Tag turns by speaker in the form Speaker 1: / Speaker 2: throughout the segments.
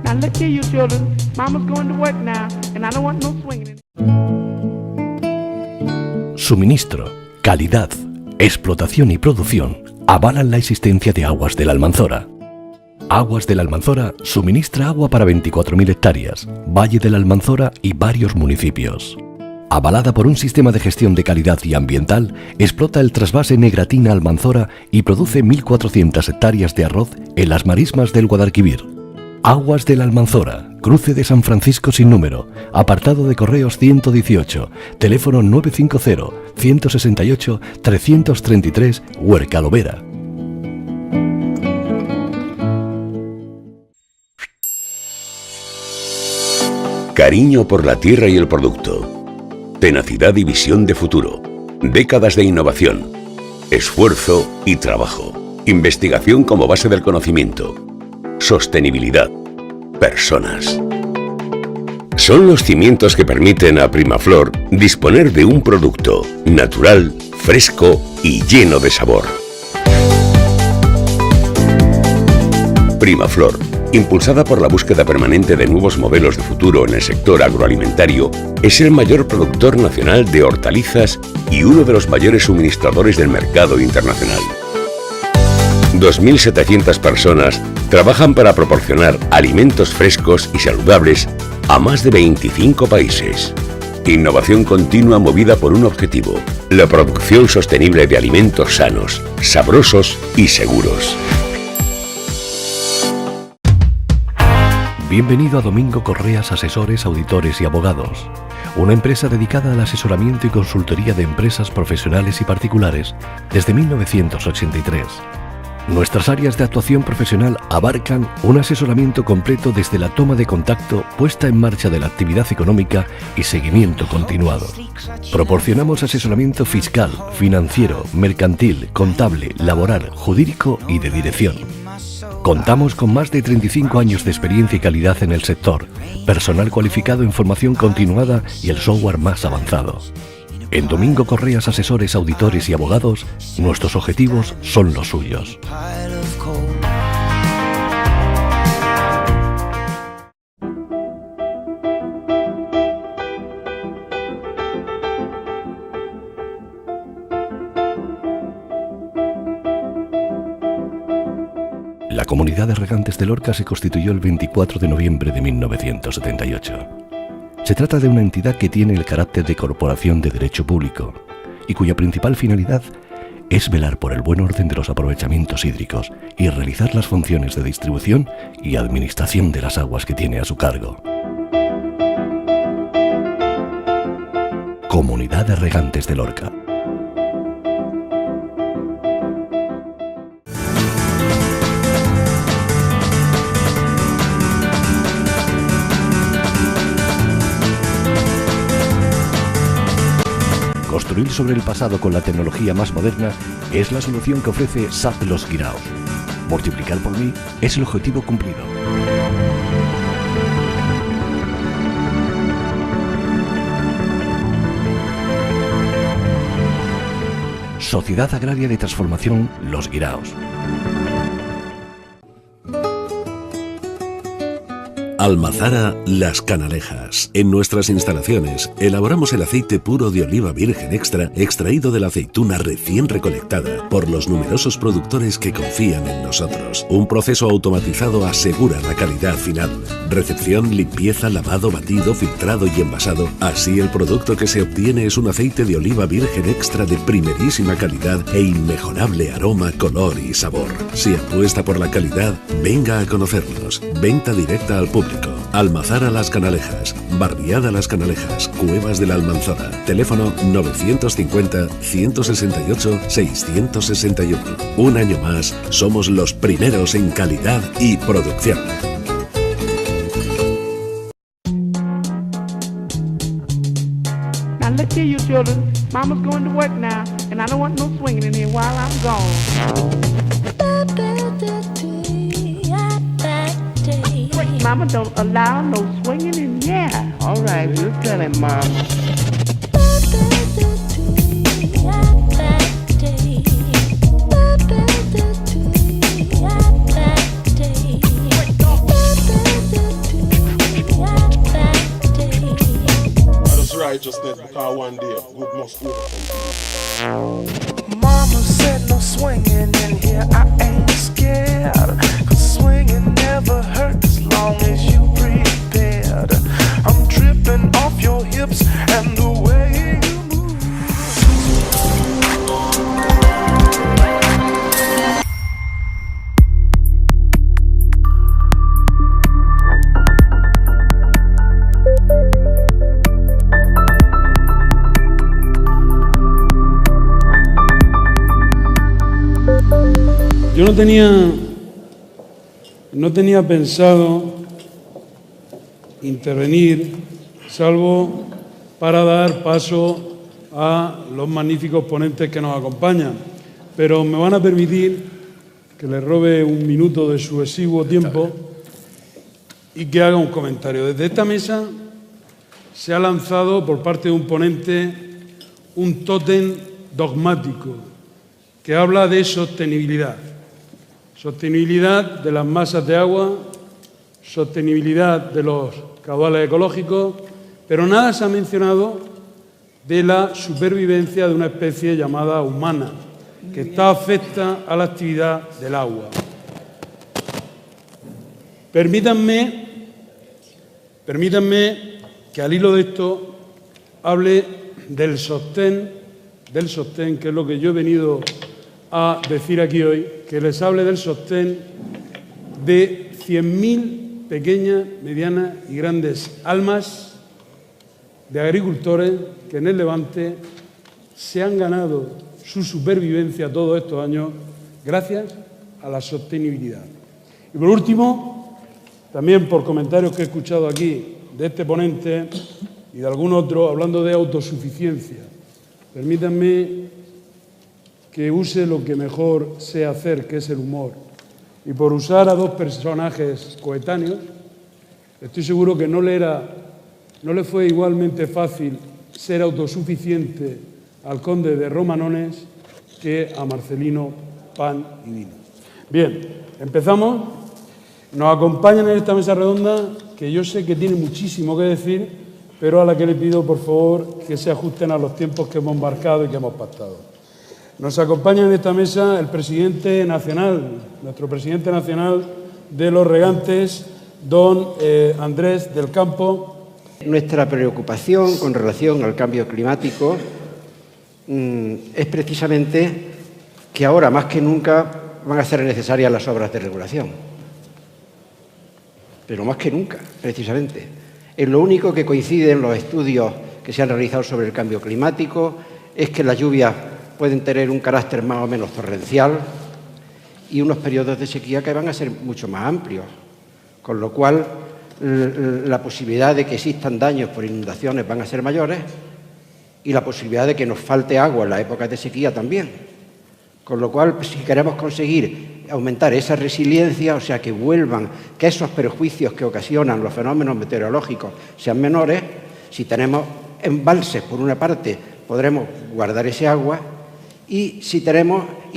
Speaker 1: Now look here, you children. Mama's going to work now, and I don't want no swinging.
Speaker 2: Suministro, calidad, explotación y producción avalan la existencia de Aguas de la Almanzora. Aguas de la Almanzora suministra agua para 24.000 hectáreas, Valle de la Almanzora y varios municipios. Avalada por un sistema de gestión de calidad y ambiental, explota el trasvase Negratina Almanzora y produce 1.400 hectáreas de arroz en las marismas del Guadalquivir. Aguas de la Almanzora, cruce de San Francisco sin número, apartado de correos 118, teléfono 950-168-333, Huerca Lovera.
Speaker 3: Cariño por la tierra y el producto. Tenacidad y visión de futuro. Décadas de innovación. Esfuerzo y trabajo. Investigación como base del conocimiento. Sostenibilidad. Personas. Son los cimientos que permiten a Primaflor disponer de un producto natural, fresco y lleno de sabor. Primaflor, impulsada por la búsqueda permanente de nuevos modelos de futuro en el sector agroalimentario, es el mayor productor nacional de hortalizas y uno de los mayores suministradores del mercado internacional. 2.700 personas trabajan para proporcionar alimentos frescos y saludables a más de 25 países. Innovación continua movida por un objetivo: la producción sostenible de alimentos sanos, sabrosos y seguros.
Speaker 2: Bienvenido a Domingo Correas Asesores, Auditores y Abogados, una empresa dedicada al asesoramiento y consultoría de empresas profesionales y particulares desde 1983. Nuestras áreas de actuación profesional abarcan un asesoramiento completo desde la toma de contacto, puesta en marcha de la actividad económica y seguimiento continuado. Proporcionamos asesoramiento fiscal, financiero, mercantil, contable, laboral, jurídico y de dirección. Contamos con más de 35 años de experiencia y calidad en el sector, personal cualificado en formación continuada y el software más avanzado. En Domingo Correas Asesores, Auditores y Abogados, nuestros objetivos son los suyos. La Comunidad de Regantes de Lorca se constituyó el 24 de noviembre de 1978. Se trata de una entidad que tiene el carácter de corporación de derecho público y cuya principal finalidad es velar por el buen orden de los aprovechamientos hídricos y realizar las funciones de distribución y administración de las aguas que tiene a su cargo. Comunidad de Regantes de Lorca. Construir sobre el pasado con la tecnología más moderna es la solución que ofrece SAP Los Guiraos. Multiplicar por mí es el objetivo cumplido. Sociedad Agraria de Transformación Los Guiraos.
Speaker 4: Almazara Las Canalejas. En nuestras instalaciones elaboramos el aceite puro de oliva virgen extra extraído de la aceituna recién recolectada por los numerosos productores que confían en nosotros. Un proceso automatizado asegura la calidad final. Recepción, limpieza, lavado, batido, filtrado y envasado. Así el producto que se obtiene es un aceite de oliva virgen extra de primerísima calidad e inmejorable aroma, color y sabor. Si apuesta por la calidad, venga a conocernos. Venta directa al público. Almazara Las Canalejas, Barriada Las Canalejas, Cuevas de la Almanzora. Teléfono 950-168-661. Un año más, somos los primeros en calidad y producción.
Speaker 1: Now look here, you children. Mama's going to work now, and I don't want no swinging in here while I'm gone. Mama don't allow no swinging in here. All right, we'll tell him, Mom.
Speaker 5: Cause one day, good must overcome.
Speaker 6: Mama said no swinging in here, I ain't scared. Cause swinging never hurts as long as you prepared. I'm tripping off your hips and the way you move.
Speaker 7: Yo no tenía pensado intervenir, salvo para dar paso a los magníficos ponentes que nos acompañan. Pero me van a permitir que les robe un minuto de su exiguo tiempo y que haga un comentario. Desde esta mesa se ha lanzado por parte de un ponente un tótem dogmático que habla de sostenibilidad. Sostenibilidad de las masas de agua, sostenibilidad de los caudales ecológicos, pero nada se ha mencionado de la supervivencia de una especie llamada humana, que está afecta a la actividad del agua. Permítanme que al hilo de esto hable del sostén, que es lo que yo he venido a decir aquí hoy, que les hable del sostén de 100.000 pequeñas, medianas y grandes almas de agricultores que en el Levante se han ganado su supervivencia todos estos años gracias a la sostenibilidad. Y por último, también por comentarios que he escuchado aquí de este ponente y de algún otro hablando de autosuficiencia, permítanme que use lo que mejor sé hacer, que es el humor. Y por usar a dos personajes coetáneos, estoy seguro que no le fue igualmente fácil ser autosuficiente al conde de Romanones que a Marcelino Pan y Vino. Bien, empezamos. Nos acompañan en esta mesa redonda, que yo sé que tiene muchísimo que decir, pero a la que le pido, por favor, que se ajusten a los tiempos que hemos marcado y que hemos pactado. Nos acompaña en esta mesa el presidente nacional, nuestro presidente nacional de los regantes, don Andrés del Campo.
Speaker 8: Nuestra preocupación con relación al cambio climático es precisamente que ahora más que nunca van a ser necesarias las obras de regulación. Pero más que nunca, precisamente. Es lo único que coincide en los estudios que se han realizado sobre el cambio climático, es que las lluvias pueden tener un carácter más o menos torrencial y unos periodos de sequía que van a ser mucho más amplios, con lo cual la posibilidad de que existan daños por inundaciones van a ser mayores y la posibilidad de que nos falte agua en las épocas de sequía también. Con lo cual, si queremos conseguir aumentar esa resiliencia, o sea, que vuelvan, que esos perjuicios que ocasionan los fenómenos meteorológicos sean menores, si tenemos embalses, por una parte, podremos guardar ese agua y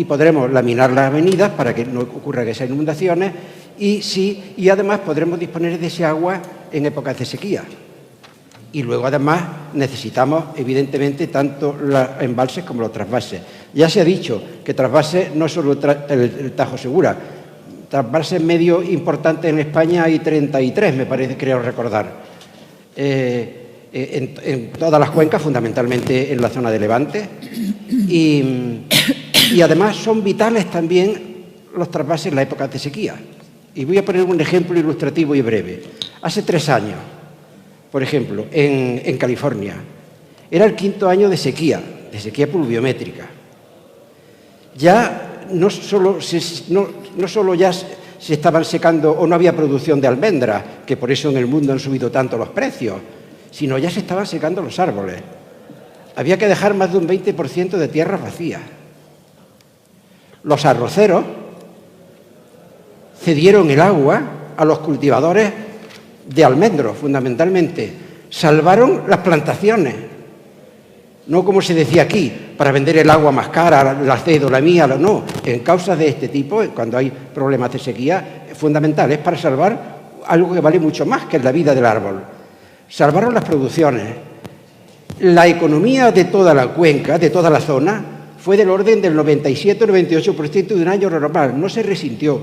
Speaker 8: podremos laminar las avenidas para que no ocurran esas inundaciones y además podremos disponer de ese agua en épocas de sequía. Y luego, además, necesitamos, evidentemente, tanto los embalses como los trasvases. Ya se ha dicho que trasvases no es solo el Tajo Segura. Trasvases medio importantes en España hay 33, me parece, creo recordar. En todas las cuencas, fundamentalmente en la zona de Levante. Y además son vitales también los trasvases en las épocas de sequía. Y voy a poner un ejemplo ilustrativo y breve. Hace 3 años, por ejemplo, en California, era el 5º año de sequía pluviométrica. Ya no solo ya se estaban secando o no había producción de almendras, que por eso en el mundo han subido tanto los precios, sino ya se estaban secando los árboles. Había que dejar más de un 20% de tierras vacías. Los arroceros cedieron el agua a los cultivadores de almendros, fundamentalmente. Salvaron las plantaciones. No como se decía aquí, para vender el agua más cara, la cedo, la mía, no. En causas de este tipo, cuando hay problemas de sequía, es fundamental, es para salvar algo que vale mucho más que la vida del árbol. Salvaron las producciones. la economía de toda la cuenca, de toda la zona, fue del orden del 97 o 98% de un año normal, no se resintió.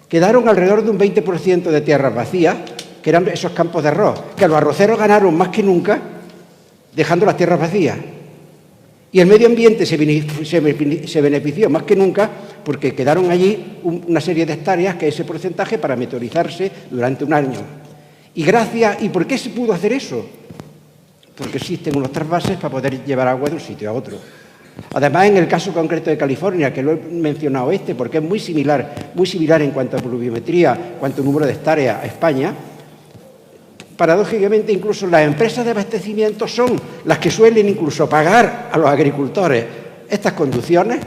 Speaker 8: Quedaron alrededor de un 20% de tierras vacías, que eran esos campos de arroz, que los arroceros ganaron más que nunca, dejando las tierras vacías. Y el medio ambiente se benefició más que nunca porque quedaron allí una serie de hectáreas, que ese porcentaje para meteorizarse durante un año. ¿Y por qué se pudo hacer eso? Porque existen unos trasvases para poder llevar agua de un sitio a otro. Además, en el caso concreto de California, que lo he mencionado porque es muy similar en cuanto a pluviometría, en cuanto a número de hectáreas a España, paradójicamente incluso las empresas de abastecimiento son las que suelen incluso pagar a los agricultores estas conducciones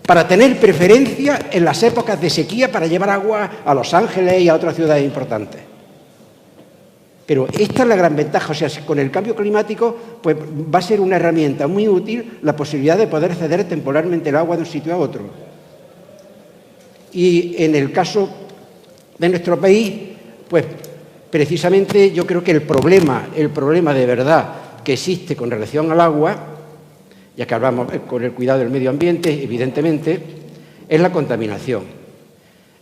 Speaker 8: para tener preferencia en las épocas de sequía para llevar agua a Los Ángeles y a otras ciudades importantes. Pero esta es la gran ventaja, o sea, con el cambio climático pues va a ser una herramienta muy útil la posibilidad de poder ceder temporalmente el agua de un sitio a otro. Y en el caso de nuestro país, pues precisamente yo creo que el problema de verdad que existe con relación al agua, ya que hablamos con el cuidado del medio ambiente, evidentemente, es la contaminación.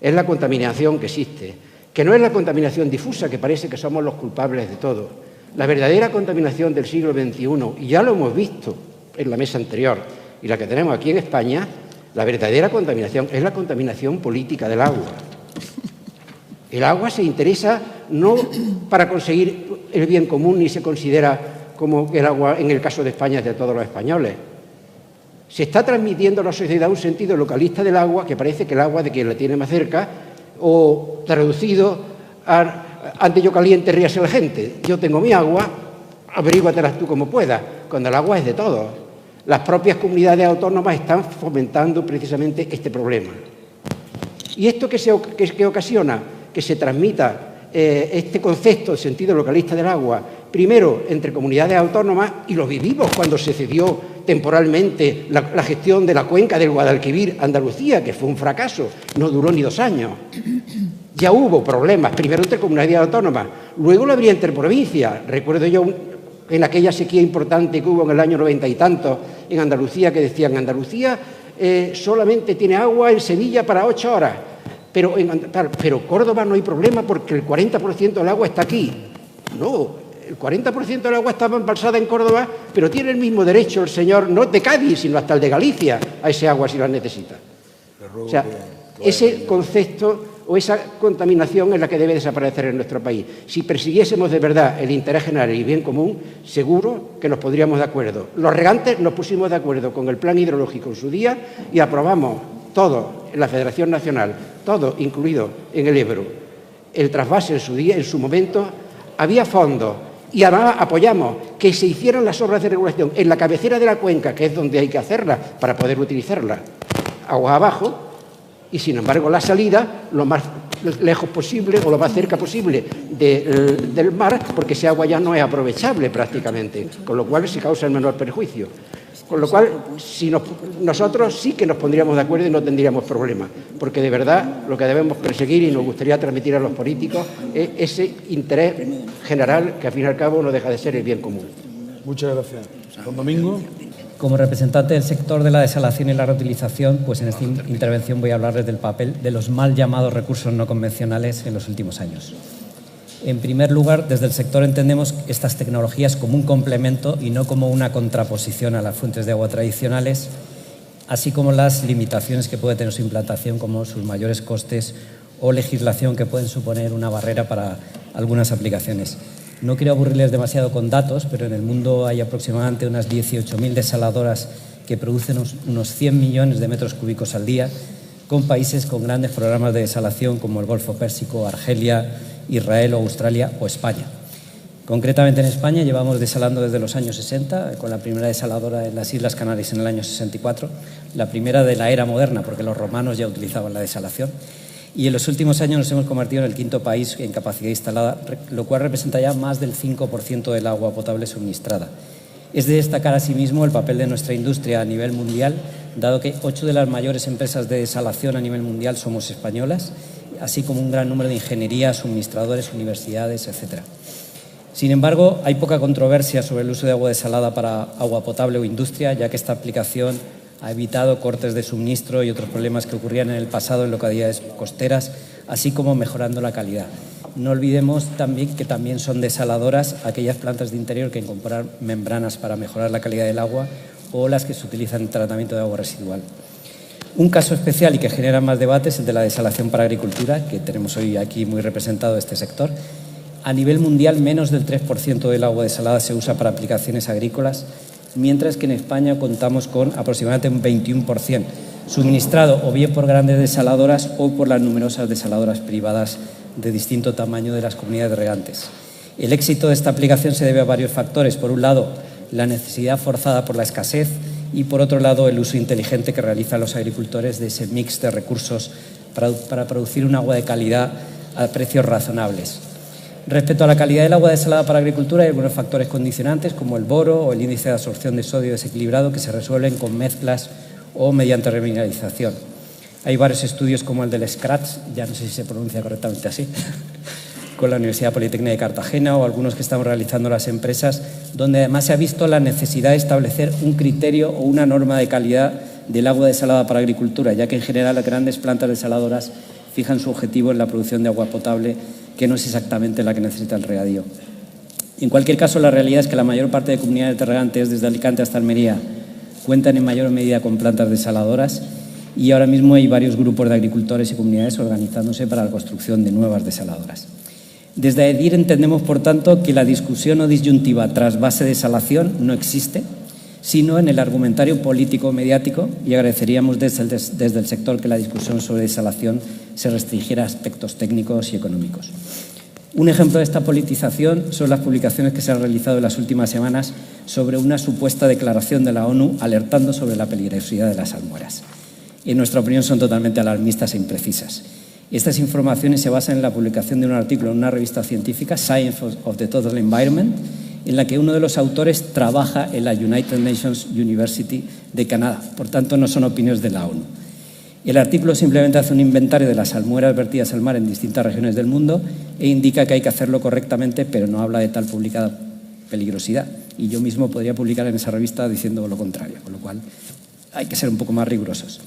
Speaker 8: Es la contaminación que existe, que no es la contaminación difusa, que parece que somos los culpables de todo. La verdadera contaminación del siglo XXI, y ya lo hemos visto en la mesa anterior, y la que tenemos aquí en España, la verdadera contaminación es la contaminación política del agua. El agua se interesa no para conseguir el bien común, ni se considera como el agua, en el caso de España, es de todos los españoles. Se está transmitiendo a la sociedad un sentido localista del agua, que parece que el agua de quien la tiene más cerca, o traducido a ante yo caliente ríase la gente. Yo tengo mi agua, averíguatelas tú como puedas, cuando el agua es de todos. Las propias comunidades autónomas están fomentando precisamente este problema. ¿Y esto qué ocasiona? Que se transmita este concepto de sentido localista del agua, primero entre comunidades autónomas, y lo vivimos cuando se cedió temporalmente la gestión de la cuenca del Guadalquivir a Andalucía, que fue un fracaso, no duró ni 2 años. Ya hubo problemas, primero entre comunidades autónomas, luego lo habría entre provincias. Recuerdo yo en aquella sequía importante que hubo en el año 90 y tantos en Andalucía, que decían, Andalucía solamente tiene agua en Sevilla para 8 horas. Pero Córdoba no hay problema porque el 40% del agua está aquí. No, el 40% del agua estaba embalsada en Córdoba, pero tiene el mismo derecho el señor, no de Cádiz, sino hasta el de Galicia, a ese agua si la necesita. O sea, ese concepto o esa contaminación es la que debe desaparecer en nuestro país. Si persiguiésemos de verdad el interés general y el bien común, seguro que nos pondríamos de acuerdo. Los regantes nos pusimos de acuerdo con el plan hidrológico en su día y aprobamos todo en la Federación Nacional, todo incluido en el Ebro. El trasvase en su día, en su momento, había fondos y además apoyamos que se hicieran las obras de regulación en la cabecera de la cuenca, que es donde hay que hacerlas para poder utilizarla, agua abajo, y sin embargo la salida lo más lejos posible o lo más cerca posible del mar, porque ese agua ya no es aprovechable prácticamente, con lo cual se causa el menor perjuicio. Con lo cual, nosotros sí que nos pondríamos de acuerdo y no tendríamos problemas, porque de verdad lo que debemos perseguir y nos gustaría transmitir a los políticos es ese interés general que al fin y al cabo no deja de ser el bien común.
Speaker 7: Muchas gracias. Don Domingo.
Speaker 9: Como representante del sector de la desalación y la reutilización, pues en esta intervención voy a hablarles del papel de los mal llamados recursos no convencionales en los últimos años. En primer lugar, desde el sector entendemos estas tecnologías como un complemento y no como una contraposición a las fuentes de agua tradicionales, así como las limitaciones que puede tener su implantación, como sus mayores costes o legislación que pueden suponer una barrera para algunas aplicaciones. No quiero aburrirles demasiado con datos, pero en el mundo hay aproximadamente unas 18.000 desaladoras que producen unos 100 millones de metros cúbicos al día, con países con grandes programas de desalación como el Golfo Pérsico, Argelia, Israel, Australia o España. Concretamente en España llevamos desalando desde los años 60, con la primera desaladora en las Islas Canarias en el año 64, la primera de la era moderna, porque los romanos ya utilizaban la desalación. Y en los últimos años nos hemos convertido en el 5º país en capacidad instalada, lo cual representa ya más del 5% del agua potable suministrada. Es de destacar asimismo el papel de nuestra industria a nivel mundial, dado que 8 de las mayores empresas de desalación a nivel mundial somos españolas, así como un gran número de ingenierías, suministradores, universidades, etc. Sin embargo, hay poca controversia sobre el uso de agua desalada para agua potable o industria, ya que esta aplicación ha evitado cortes de suministro y otros problemas que ocurrían en el pasado en localidades costeras, así como mejorando la calidad. No olvidemos también que también son desaladoras aquellas plantas de interior que incorporan membranas para mejorar la calidad del agua o las que se utilizan en tratamiento de agua residual. Un caso especial y que genera más debate es el de la desalación para agricultura, que tenemos hoy aquí muy representado este sector. A nivel mundial, menos del 3% del agua desalada se usa para aplicaciones agrícolas, mientras que en España contamos con aproximadamente un 21%, suministrado o bien por grandes desaladoras o por las numerosas desaladoras privadas de distinto tamaño de las comunidades regantes. El éxito de esta aplicación se debe a varios factores. Por un lado, la necesidad forzada por la escasez y, por otro lado, el uso inteligente que realizan los agricultores de ese mix de recursos para producir un agua de calidad a precios razonables. Respecto a la calidad del agua desalada para agricultura, hay algunos factores condicionantes como el boro o el índice de absorción de sodio desequilibrado que se resuelven con mezclas o mediante remineralización. Hay varios estudios como el del Scratch, ya no sé si se pronuncia correctamente así, con la Universidad Politécnica de Cartagena o algunos que estamos realizando las empresas, donde además se ha visto la necesidad de establecer un criterio o una norma de calidad del agua desalada para agricultura, ya que en general las grandes plantas desaladoras fijan su objetivo en la producción de agua potable, que no es exactamente la que necesita el regadío. En cualquier caso, la realidad es que la mayor parte de comunidades de regantes, desde Alicante hasta Almería, cuentan en mayor medida con plantas desaladoras y ahora mismo hay varios grupos de agricultores y comunidades organizándose para la construcción de nuevas desaladoras. Desde AEDIR entendemos, por tanto, que la discusión o disyuntiva tras base de desalación no existe, sino en el argumentario político-mediático, y agradeceríamos desde el sector que la discusión sobre desalación se restringiera a aspectos técnicos y económicos. Un ejemplo de esta politización son las publicaciones que se han realizado en las últimas semanas sobre una supuesta declaración de la ONU alertando sobre la peligrosidad de las salmueras. En nuestra opinión son totalmente alarmistas e imprecisas. Estas informaciones se basan en la publicación de un artículo en una revista científica, Science of the Total Environment, en la que uno de los autores trabaja en la United Nations University de Canadá. Por tanto, no son opiniones de la ONU. El artículo simplemente hace un inventario de las salmueras vertidas al mar en distintas regiones del mundo e indica que hay que hacerlo correctamente, pero no habla de tal publicada peligrosidad. Y yo mismo podría publicar en esa revista diciendo lo contrario, con lo cual hay que ser un poco más rigurosos.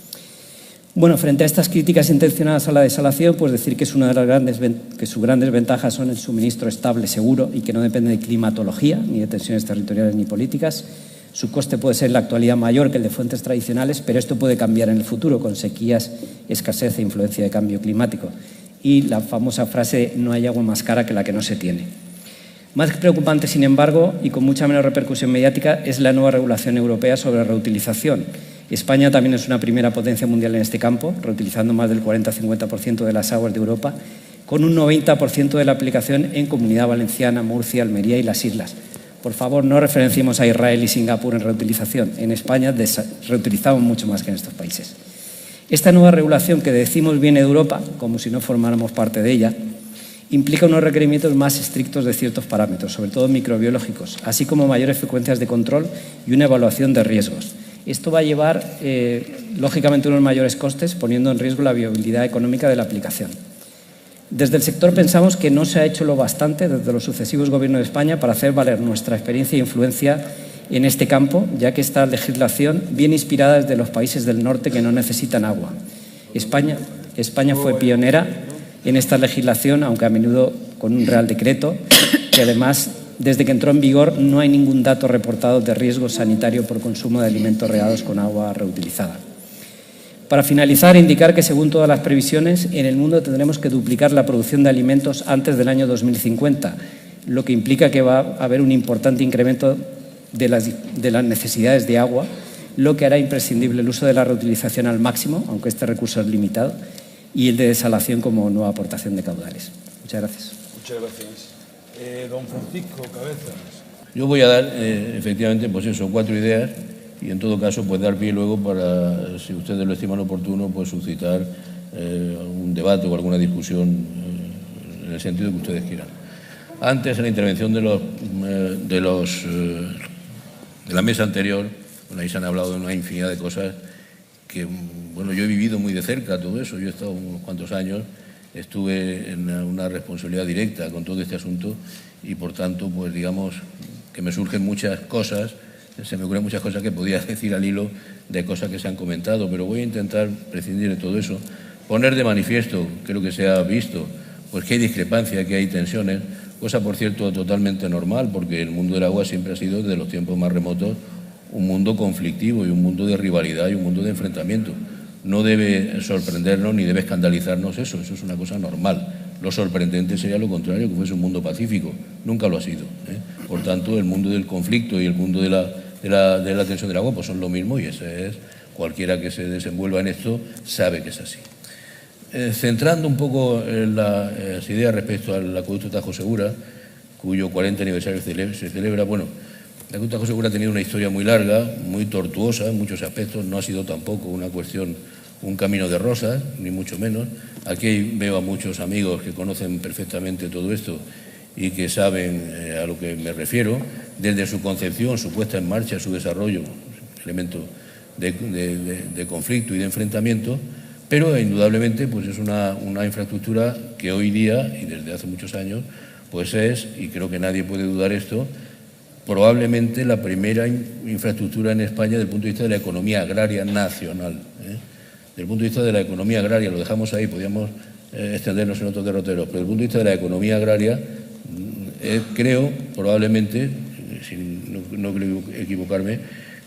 Speaker 9: Bueno, frente a estas críticas intencionadas a la desalación, pues decir que es una de las sus grandes ventajas son el suministro estable, seguro y que no depende de climatología, ni de tensiones territoriales ni políticas. Su coste puede ser en la actualidad mayor que el de fuentes tradicionales, pero esto puede cambiar en el futuro con sequías, escasez e influencia de cambio climático. Y la famosa frase no hay agua más cara que la que no se tiene. Más preocupante, sin embargo, y con mucha menos repercusión mediática, es la nueva regulación europea sobre reutilización. España también es una primera potencia mundial en este campo, reutilizando más del 40-50% de las aguas de Europa, con un 90% de la aplicación en Comunidad Valenciana, Murcia, Almería y las Islas. Por favor, no referenciemos a Israel y Singapur en reutilización. En España reutilizamos mucho más que en estos países. Esta nueva regulación, que decimos viene de Europa, como si no formáramos parte de ella, implica unos requerimientos más estrictos de ciertos parámetros, sobre todo microbiológicos, así como mayores frecuencias de control y una evaluación de riesgos. Esto va a llevar, lógicamente, unos mayores costes, poniendo en riesgo la viabilidad económica de la aplicación. Desde el sector pensamos que no se ha hecho lo bastante desde los sucesivos gobiernos de España para hacer valer nuestra experiencia e influencia en este campo, ya que esta legislación viene inspirada desde los países del norte que no necesitan agua. España fue pionera en esta legislación, aunque a menudo con un Real Decreto, que además, desde que entró en vigor, no hay ningún dato reportado de riesgo sanitario por consumo de alimentos regados con agua reutilizada. Para finalizar, indicar que, según todas las previsiones, en el mundo tendremos que duplicar la producción de alimentos antes del año 2050, lo que implica que va a haber un importante incremento de las necesidades de agua, lo que hará imprescindible el uso de la reutilización al máximo, aunque este recurso es limitado, y el de desalación como nueva aportación de caudales. Muchas gracias.
Speaker 5: Muchas gracias. Don Francisco Cabezas.
Speaker 10: Yo voy a dar, efectivamente, pues eso, 4 ideas y, en todo caso, pues dar pie luego para, si ustedes lo estiman oportuno, pues suscitar un debate o alguna discusión en el sentido que ustedes quieran. Antes, en la intervención de la mesa anterior, bueno, ahí se han hablado de una infinidad de cosas que, bueno, yo he vivido muy de cerca todo eso. Yo he estado unos cuantos años estuve en una responsabilidad directa con todo este asunto y, por tanto, pues digamos que me surgen muchas cosas, se me ocurren muchas cosas que podía decir al hilo de cosas que se han comentado, pero voy a intentar prescindir de todo eso, poner de manifiesto, creo que se ha visto, pues que hay discrepancia, que hay tensiones, cosa, por cierto, totalmente normal, porque el mundo del agua siempre ha sido, desde los tiempos más remotos, un mundo conflictivo y un mundo de rivalidad y un mundo de enfrentamiento. No debe sorprendernos ni debe escandalizarnos eso es una cosa normal. Lo sorprendente sería lo contrario, que fuese un mundo pacífico. Nunca lo ha sido, ¿eh? Por tanto, el mundo del conflicto y el mundo de la tensión del agua pues son lo mismo, y ese es, cualquiera que se desenvuelva en esto sabe que es así. Centrando un poco en las ideas respecto al acueducto Tajo Segura, cuyo 40 aniversario se celebra, bueno, el acueducto Tajo Segura ha tenido una historia muy larga, muy tortuosa en muchos aspectos, no ha sido tampoco una cuestión, un camino de rosas, ni mucho menos. Aquí veo a muchos amigos que conocen perfectamente todo esto y que saben a lo que me refiero, desde su concepción, su puesta en marcha, su desarrollo, elemento de conflicto y de enfrentamiento, pero indudablemente pues es una infraestructura que hoy día, y desde hace muchos años, pues es, y creo que nadie puede dudar esto, probablemente la primera infraestructura en España desde el punto de vista de la economía agraria nacional. Desde el punto de vista de la economía agraria, lo dejamos ahí, podríamos extendernos en otros derroteros, pero desde el punto de vista de la economía agraria, creo, probablemente, no creo equivocarme,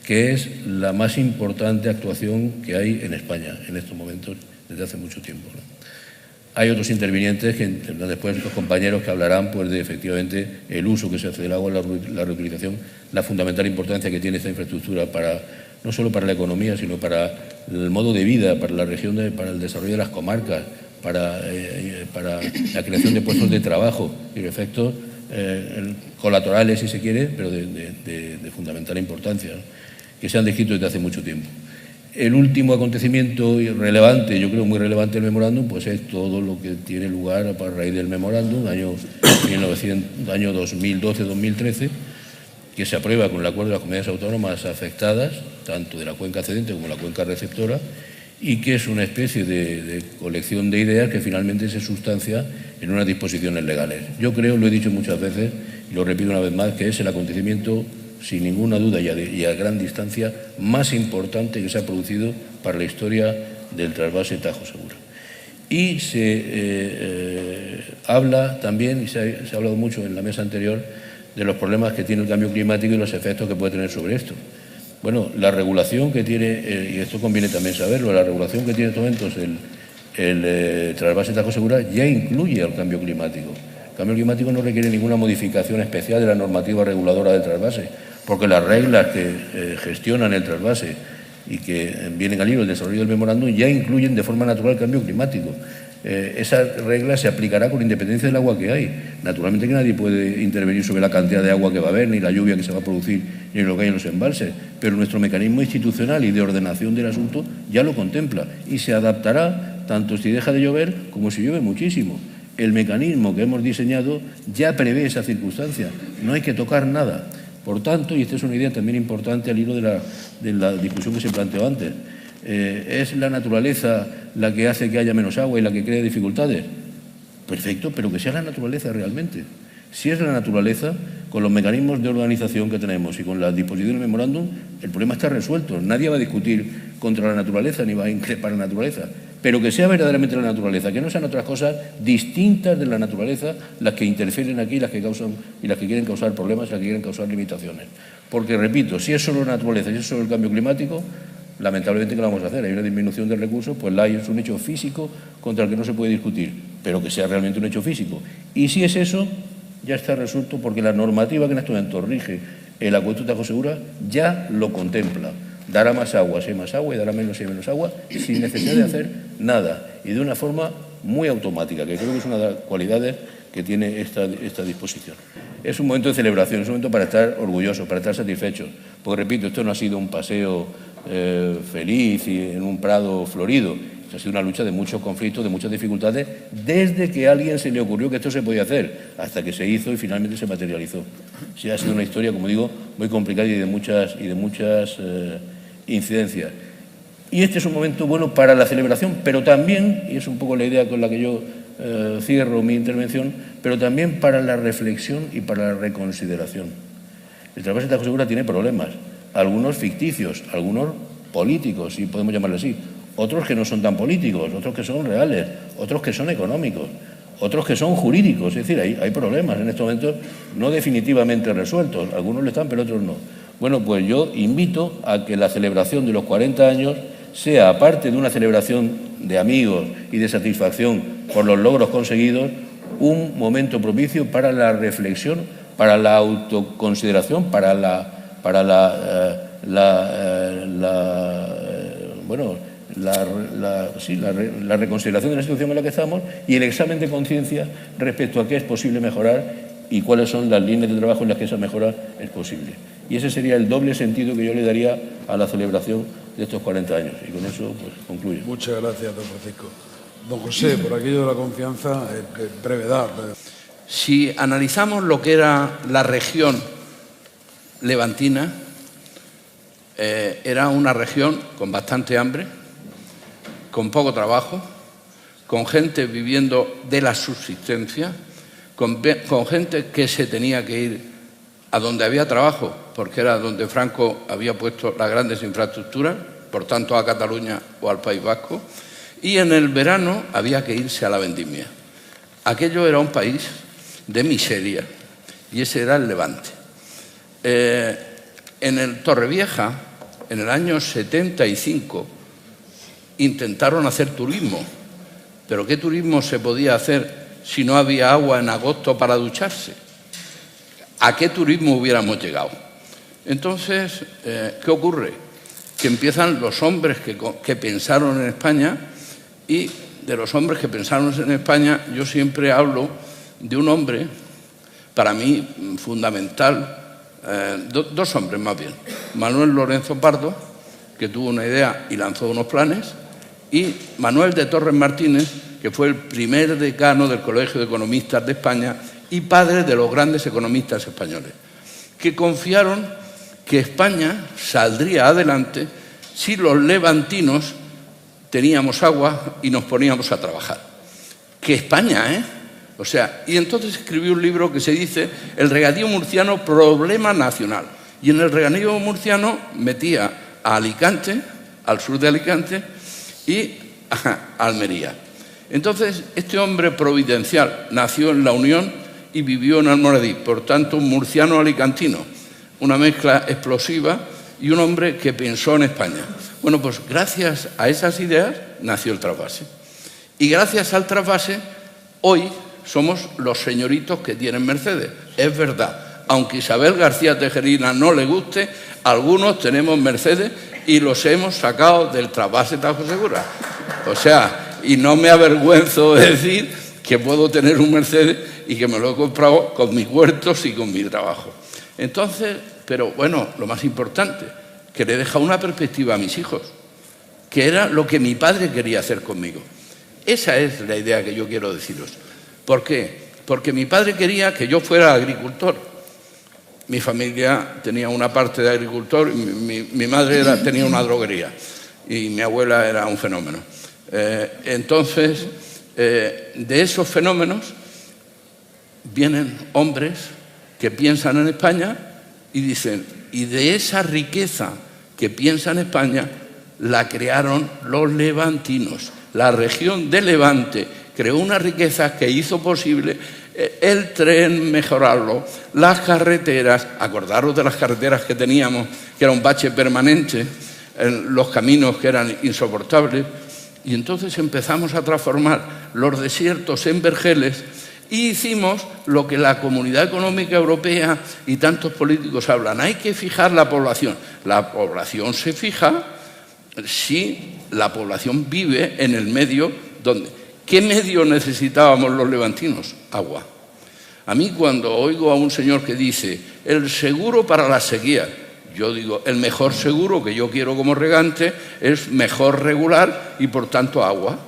Speaker 10: que es la más importante actuación que hay en España en estos momentos desde hace mucho tiempo, ¿no? Hay otros intervinientes, que después los compañeros, que hablarán pues de efectivamente el uso que se hace del agua, la reutilización, la fundamental importancia que tiene esta infraestructura para, no solo para la economía, sino para el modo de vida, para la región, para el desarrollo de las comarcas, para la creación de puestos de trabajo y efectos colaterales, si se quiere, pero de fundamental importancia, ¿no?, que se han descrito desde hace mucho tiempo. El último acontecimiento relevante, yo creo muy relevante, del memorándum, pues es todo lo que tiene lugar a raíz del memorándum, año 2012-2013, que se aprueba con el acuerdo de las comunidades autónomas afectadas, tanto de la cuenca cedente como la cuenca receptora, y que es una especie de colección de ideas que finalmente se sustancia en unas disposiciones legales. Yo creo, lo he dicho muchas veces, y lo repito una vez más, que es el acontecimiento, sin ninguna duda y a gran distancia, más importante que se ha producido para la historia del trasvase Tajo Segura. Y se habla también, y se ha hablado mucho en la mesa anterior, de los problemas que tiene el cambio climático y los efectos que puede tener sobre esto. Bueno, la regulación que tiene, y esto conviene también saberlo, la regulación que tiene en estos momentos el trasvase Tajo Segura ya incluye al cambio climático. El cambio climático no requiere ninguna modificación especial de la normativa reguladora del trasvase, porque las reglas que gestionan el trasvase y que vienen al hilo del desarrollo del memorándum ya incluyen de forma natural el cambio climático. Esa regla se aplicará con independencia del agua que hay. Naturalmente que nadie puede intervenir sobre la cantidad de agua que va a haber, ni la lluvia que se va a producir, ni lo que hay en los embalses, pero nuestro mecanismo institucional y de ordenación del asunto ya lo contempla y se adaptará tanto si deja de llover como si llueve muchísimo. El mecanismo que hemos diseñado ya prevé esa circunstancia, no hay que tocar nada. Por tanto, y esta es una idea también importante al hilo de la discusión que se planteó antes, ¿es la naturaleza la que hace que haya menos agua y la que crea dificultades? Perfecto, pero que sea la naturaleza realmente. Si es la naturaleza, con los mecanismos de organización que tenemos y con la disposición del memorándum, el problema está resuelto. Nadie va a discutir contra la naturaleza ni va a increpar la naturaleza, pero que sea verdaderamente la naturaleza, que no sean otras cosas distintas de la naturaleza las que interfieren aquí, las que causan y las que quieren causar problemas, las que quieren causar limitaciones. Porque, repito, si es solo la naturaleza, si es solo el cambio climático, lamentablemente, ¿qué vamos a hacer? Hay una disminución de recursos, pues la hay, es un hecho físico contra el que no se puede discutir, pero que sea realmente un hecho físico. Y si es eso, ya está resuelto, porque la normativa que en este momento rige el acueducto Tajo Segura ya lo contempla. Dará más agua si hay más agua y dará menos si hay menos agua, sin necesidad de hacer nada y de una forma muy automática, que creo que es una de las cualidades que tiene esta disposición. Es un momento de celebración, es un momento para estar orgullosos, para estar satisfechos, porque, repito, esto no ha sido un paseo feliz y en un prado florido. Ha sido una lucha de muchos conflictos, de muchas dificultades, desde que a alguien se le ocurrió que esto se podía hacer, hasta que se hizo y finalmente se materializó. Sí, ha sido una historia, como digo, muy complicada y de muchas incidencias. Y este es un momento bueno para la celebración, pero también, y es un poco la idea con la que yo cierro mi intervención, pero también para la reflexión y para la reconsideración. El trasvase Tajo Segura tiene problemas, algunos ficticios, algunos políticos, si podemos llamarlo así, otros que no son tan políticos, otros que son reales, otros que son económicos, otros que son jurídicos. Es decir, hay problemas en estos momentos no definitivamente resueltos, algunos lo están, pero otros no. Bueno, pues yo invito a que la celebración de los 40 años sea, aparte de una celebración de amigos y de satisfacción por los logros conseguidos, un momento propicio para la reflexión, para la autoconsideración, para la reconsideración de la situación en la que estamos y el examen de conciencia respecto a qué es posible mejorar y cuáles son las líneas de trabajo en las que esa mejora es posible. Y ese sería el doble sentido que yo le daría a la celebración de estos 40 años. Y con eso pues concluyo.
Speaker 5: Muchas gracias, don Francisco. Don José, por aquello de la confianza, brevedad.
Speaker 1: Si analizamos lo que era la región levantina, era una región con bastante hambre, con poco trabajo, con gente viviendo de la subsistencia, con gente que se tenía que ir a donde había trabajo, porque era donde Franco había puesto las grandes infraestructuras, por tanto a Cataluña o al País Vasco, y en el verano había que irse a la vendimia. Aquello era un país de miseria, y ese era el Levante. En el Torrevieja, en el año 75, intentaron hacer turismo, pero ¿qué turismo se podía hacer si no había agua en agosto para ducharse? ¿A qué turismo hubiéramos llegado? Entonces, ¿qué ocurre? Que empiezan los hombres que pensaron en España, y de los hombres que pensaron en España yo siempre hablo de un hombre, para mí fundamental, dos hombres más bien. Manuel Lorenzo Pardo, que tuvo una idea y lanzó unos planes, y Manuel de Torres Martínez, que fue el primer decano del Colegio de Economistas de España y padre de los grandes economistas españoles, que confiaron que España saldría adelante si los levantinos teníamos agua y nos poníamos a trabajar. Que España, ¿eh? O sea, y entonces escribió un libro que se dice El regadío murciano, problema nacional. Y en el regadío murciano metía a Alicante, al sur de Alicante, y a Almería. Entonces, este hombre providencial nació en La Unión y vivió en Almoradí, por tanto, un murciano alicantino, una mezcla explosiva y un hombre que pensó en España. Bueno, pues gracias a esas ideas nació el trasvase. Y gracias al trasvase, hoy somos los señoritos que tienen Mercedes. Es verdad, aunque Isabel García Tejerina no le guste, algunos tenemos Mercedes y los hemos sacado del trasvase Tajo Segura. O sea, y no me avergüenzo de decir que puedo tener un Mercedes y que me lo he comprado con mis huertos y con mi trabajo. Entonces, pero bueno, lo más importante, que le deja una perspectiva a mis hijos, que era lo que mi padre quería hacer conmigo. Esa es la idea que yo quiero deciros. ¿Por qué? Porque mi padre quería que yo fuera agricultor. Mi familia tenía una parte de agricultor, mi madre tenía una droguería y mi abuela era un fenómeno. Entonces, de esos fenómenos vienen hombres que piensan en España y dicen, y de esa riqueza que piensa en España la crearon los levantinos. La región de Levante creó una riqueza que hizo posible el tren, mejorarlo, las carreteras, acordaros de las carreteras que teníamos, que era un bache permanente, los caminos que eran insoportables, y entonces empezamos a transformar los desiertos en vergeles y hicimos lo que la Comunidad Económica Europea y tantos políticos hablan. Hay que fijar la población. La población se fija si la población vive en el medio donde... ¿Qué medio necesitábamos los levantinos? Agua. A mí cuando oigo a un señor que dice el seguro para la sequía, yo digo, el mejor seguro que yo quiero como regante es mejor regular y por tanto agua.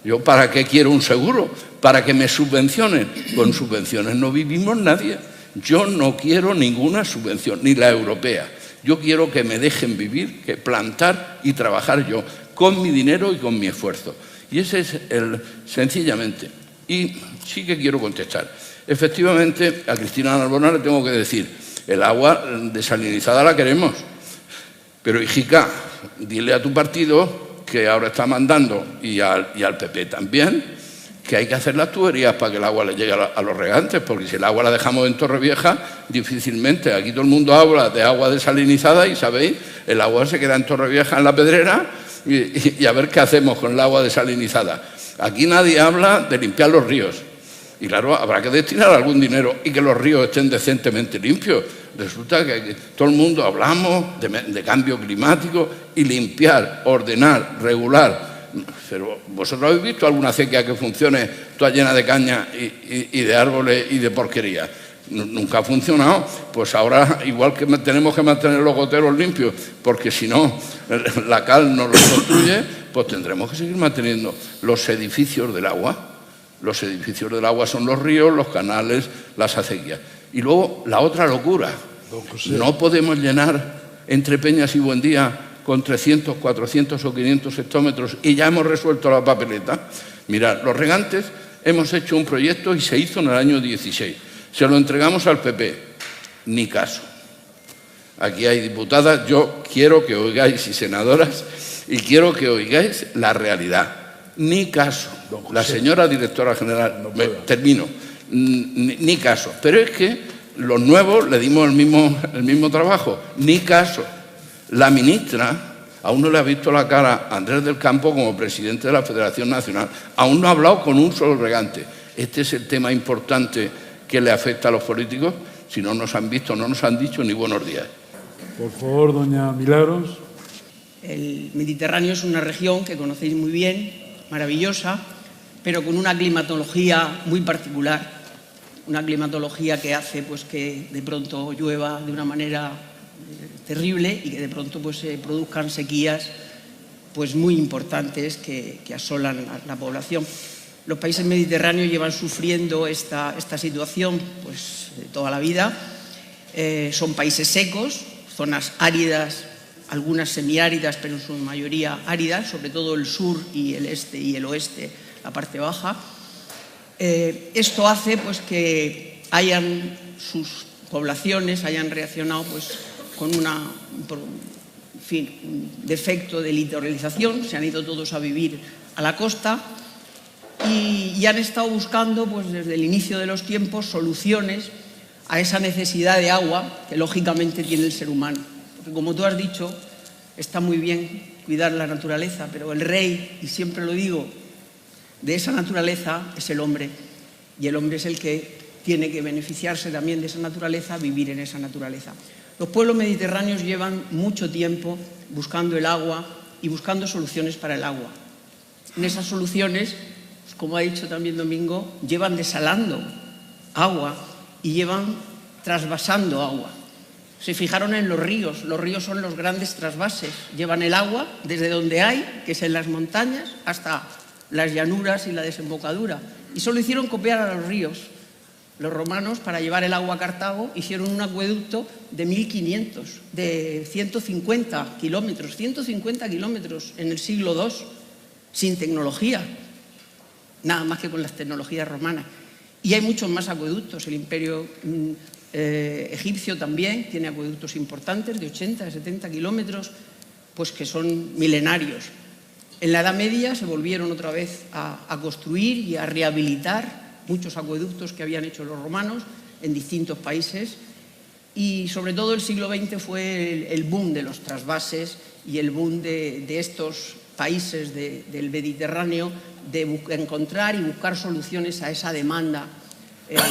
Speaker 1: ¿Yo para qué quiero un seguro? ¿Para que me subvencionen? Con subvenciones no vivimos nadie. Yo no quiero ninguna subvención, ni la europea. Yo quiero que me dejen vivir, que plantar y trabajar yo, con mi dinero y con mi esfuerzo. Y ese es sencillamente. Y sí que quiero contestar. Efectivamente, a Cristina Narbona le tengo que decir, el agua desalinizada la queremos, pero hijica, dile a tu partido que ahora está mandando, y al PP también, que hay que hacer las tuberías para que el agua le llegue a los regantes, porque si el agua la dejamos en Torrevieja, difícilmente. Aquí todo el mundo habla de agua desalinizada y, ¿sabéis? El agua se queda en Torrevieja, en la Pedrera, y a ver qué hacemos con el agua desalinizada. Aquí nadie habla de limpiar los ríos. Y claro, habrá que destinar algún dinero y que los ríos estén decentemente limpios. Resulta que todo el mundo hablamos de cambio climático y limpiar, ordenar, regular. Pero ¿vosotros habéis visto alguna acequia que funcione toda llena de caña y de árboles y de porquería? Nunca ha funcionado. Pues ahora, igual que tenemos que mantener los goteros limpios, porque si no la cal nos los construye, pues tendremos que seguir manteniendo los edificios del agua. Los edificios del agua son los ríos, los canales, las acequias. Y luego la otra locura. No podemos llenar entre Peñas y Buendía con 300, 400 o 500 hectómetros y ya hemos resuelto la papeleta. Mirad, los regantes hemos hecho un proyecto y se hizo en el año 16. Se lo entregamos al PP. Ni caso. Aquí hay diputadas, yo quiero que oigáis, y senadoras, y quiero que oigáis la realidad. Ni caso. La señora directora general, termino, ni caso. Pero es que los nuevos le dimos el mismo trabajo. Ni caso. La ministra aún no le ha visto la cara a Andrés del Campo como presidente de la Federación Nacional. Aún no ha hablado con un solo regante. Este es el tema importante que le afecta a los políticos. Si no nos han visto, no nos han dicho ni buenos días.
Speaker 5: Por favor, doña Milagros.
Speaker 11: El Mediterráneo es una región que conocéis muy bien, maravillosa, pero con una climatología muy particular. Una climatología que hace pues, que de pronto llueva de una manera terrible y que de pronto pues, se produzcan sequías pues, muy importantes que asolan la población. Los países mediterráneos llevan sufriendo esta situación pues, de toda la vida. Son países secos, zonas áridas, algunas semiáridas, pero en su mayoría áridas, sobre todo el sur y el este y el oeste, la parte baja. Esto hace pues, que sus poblaciones hayan reaccionado pues, con un defecto de litoralización, se han ido todos a vivir a la costa y han estado buscando pues, desde el inicio de los tiempos soluciones a esa necesidad de agua que lógicamente tiene el ser humano. Porque como tú has dicho, está muy bien cuidar la naturaleza, pero el rey, y siempre lo digo, de esa naturaleza es el hombre. Y el hombre es el que tiene que beneficiarse también de esa naturaleza, vivir en esa naturaleza. Los pueblos mediterráneos llevan mucho tiempo buscando el agua y buscando soluciones para el agua. En esas soluciones, como ha dicho también Domingo, llevan desalando agua y llevan trasvasando agua. Se fijaron en los ríos son los grandes trasvases, llevan el agua desde donde hay, que es en las montañas, hasta las llanuras y la desembocadura. Y solo hicieron copiar a los ríos. Los romanos, para llevar el agua a Cartago, hicieron un acueducto de 1500, de 150 kilómetros, 150 kilómetros en el siglo II, sin tecnología, nada más que con las tecnologías romanas. Y hay muchos más acueductos. El imperio egipcio también tiene acueductos importantes de 80, de 70 kilómetros, pues que son milenarios. En la Edad Media se volvieron otra vez a construir y a rehabilitar muchos acueductos que habían hecho los romanos en distintos países y sobre todo el siglo XX fue el boom de los trasvases y el boom de estos países del Mediterráneo de encontrar y buscar soluciones a esa demanda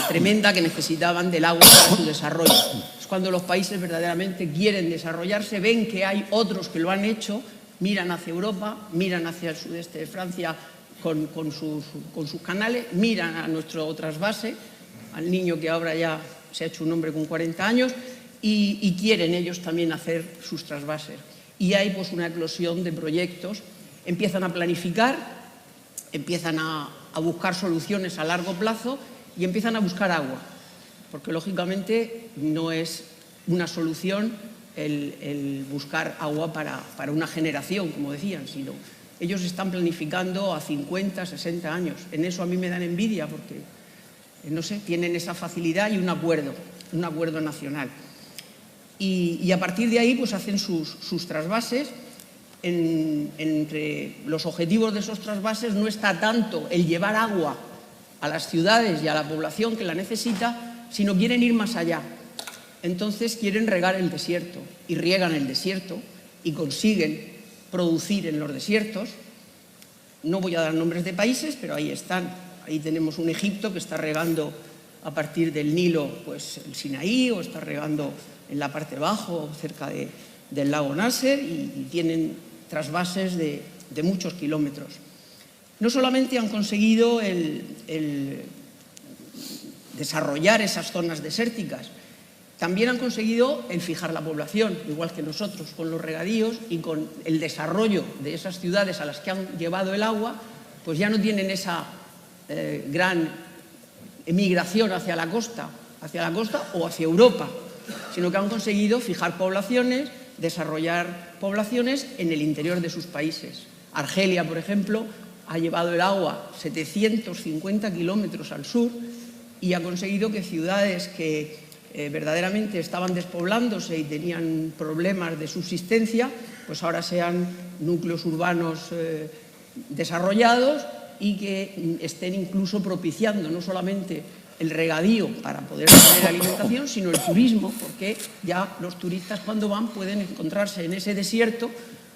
Speaker 11: tremenda que necesitaban del agua para su desarrollo. Es cuando los países verdaderamente quieren desarrollarse, ven que hay otros que lo han hecho, miran hacia Europa, miran hacia el sudeste de Francia con sus canales, miran a nuestro trasvase, al niño que ahora ya se ha hecho un hombre con 40 años, y quieren ellos también hacer sus trasvases. Y hay pues una eclosión de proyectos, empiezan a planificar, empiezan a buscar soluciones a largo plazo y empiezan a buscar agua, porque lógicamente no es una solución el buscar agua para una generación, como decían, sino ellos están planificando a 50, 60 años. En eso a mí me dan envidia porque, no sé, tienen esa facilidad y un acuerdo nacional. Y a partir de ahí pues hacen sus trasvases. Entre los objetivos de esos trasvases no está tanto el llevar agua a las ciudades y a la población que la necesita, sino quieren ir más allá. Entonces quieren regar el desierto y riegan el desierto y consiguen producir en los desiertos. No voy a dar nombres de países, pero ahí están. Ahí tenemos un Egipto que está regando a partir del Nilo pues el Sinaí, o está regando en la parte bajo, cerca del lago Nasser, y tienen trasvases de muchos kilómetros. No solamente han conseguido el desarrollar esas zonas desérticas, también han conseguido el fijar la población, igual que nosotros, con los regadíos y con el desarrollo de esas ciudades a las que han llevado el agua, pues ya no tienen esa gran emigración hacia la costa o hacia Europa, sino que han conseguido fijar poblaciones, desarrollar poblaciones en el interior de sus países. Argelia, por ejemplo, ha llevado el agua 750 kilómetros al sur y ha conseguido que ciudades que verdaderamente estaban despoblándose y tenían problemas de subsistencia, pues ahora sean núcleos urbanos desarrollados y que estén incluso propiciando no solamente el regadío para poder tener alimentación, sino el turismo, porque ya los turistas cuando van pueden encontrarse en ese desierto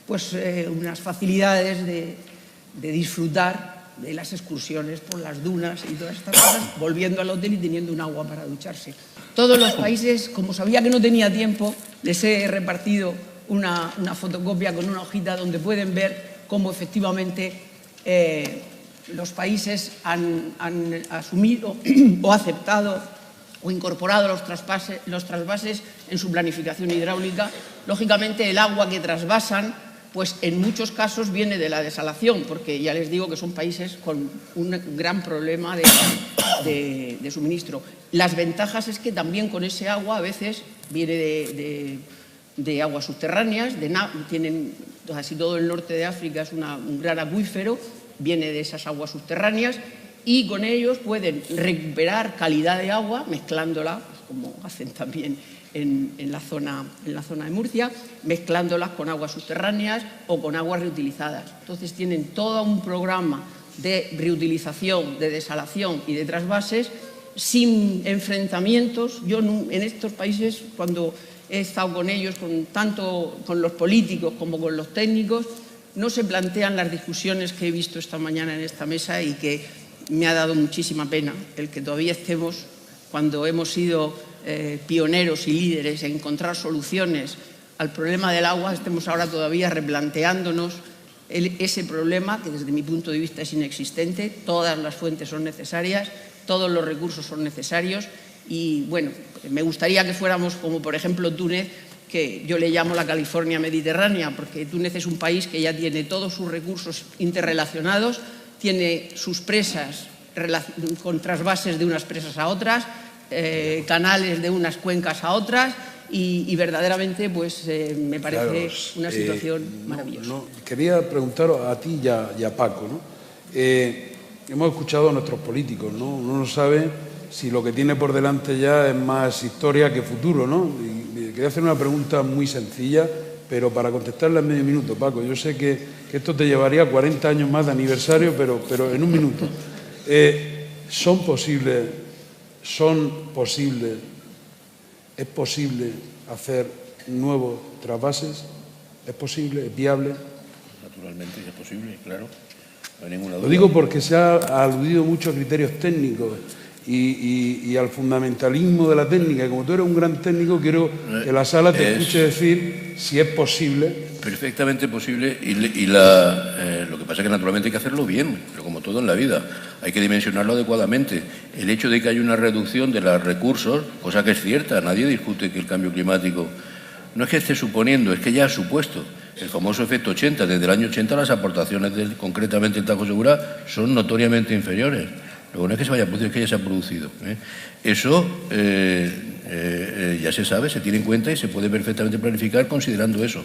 Speaker 11: pues unas facilidades de disfrutar de las excursiones por las dunas y todas estas cosas, volviendo al hotel y teniendo un agua para ducharse. Todos los países, como sabía que no tenía tiempo, les he repartido una fotocopia con una hojita donde pueden ver cómo efectivamente los países han asumido o aceptado o incorporado los trasvases en su planificación hidráulica. Lógicamente, el agua que trasvasan, pues en muchos casos viene de la desalación, porque ya les digo que son países con un gran problema de suministro. Las ventajas es que también con ese agua a veces viene de aguas subterráneas, tienen casi todo el norte de África, es un gran acuífero, viene de esas aguas subterráneas y con ellos pueden recuperar calidad de agua mezclándola, pues como hacen también en la zona de Murcia, mezclándolas con aguas subterráneas o con aguas reutilizadas. Entonces tienen todo un programa de reutilización, de desalación y de trasvases sin enfrentamientos. Yo en estos países, cuando he estado con ellos, tanto con los políticos como con los técnicos, no se plantean las discusiones que he visto esta mañana en esta mesa y que me ha dado muchísima pena el que todavía estemos, cuando hemos sido pioneros y líderes en encontrar soluciones al problema del agua, estemos ahora todavía replanteándonos ese problema que desde mi punto de vista es inexistente. Todas las fuentes son necesarias, todos los recursos son necesarios y, bueno, me gustaría que fuéramos como, por ejemplo, Túnez, que yo le llamo la California mediterránea, porque Túnez es un país que ya tiene todos sus recursos interrelacionados, tiene sus presas con trasvases de unas presas a otras, canales de unas cuencas a otras y verdaderamente pues me parece una situación maravillosa.
Speaker 5: Quería preguntaros a ti y a Paco, ¿no? Hemos escuchado a nuestros políticos, ¿no? Uno no sabe si lo que tiene por delante ya es más historia que futuro, ¿no? Y quería hacer una pregunta muy sencilla, pero para contestarla en medio minuto, Paco. Yo sé que esto te llevaría 40 años más de aniversario, pero en un minuto. ¿Es posible hacer nuevos trasvases? ¿Es posible? ¿Es viable?
Speaker 10: Naturalmente es posible, claro. No hay ninguna duda.
Speaker 5: Lo digo porque se ha aludido mucho a criterios técnicos y al fundamentalismo de la técnica. Y como tú eres un gran técnico, quiero que la sala te escuche decir si es posible.
Speaker 10: Perfectamente posible y lo que pasa es que naturalmente hay que hacerlo bien, pero como todo en la vida, hay que dimensionarlo adecuadamente. El hecho de que haya una reducción de los recursos, cosa que es cierta, nadie discute que el cambio climático no es que esté suponiendo, es que ya ha supuesto. El famoso efecto 80, desde el año 80 las aportaciones concretamente en Tajo Segura son notoriamente inferiores. Lo bueno es que se vaya a producir, es que ya se ha producido. Eso ya se sabe, se tiene en cuenta y se puede perfectamente planificar considerando eso.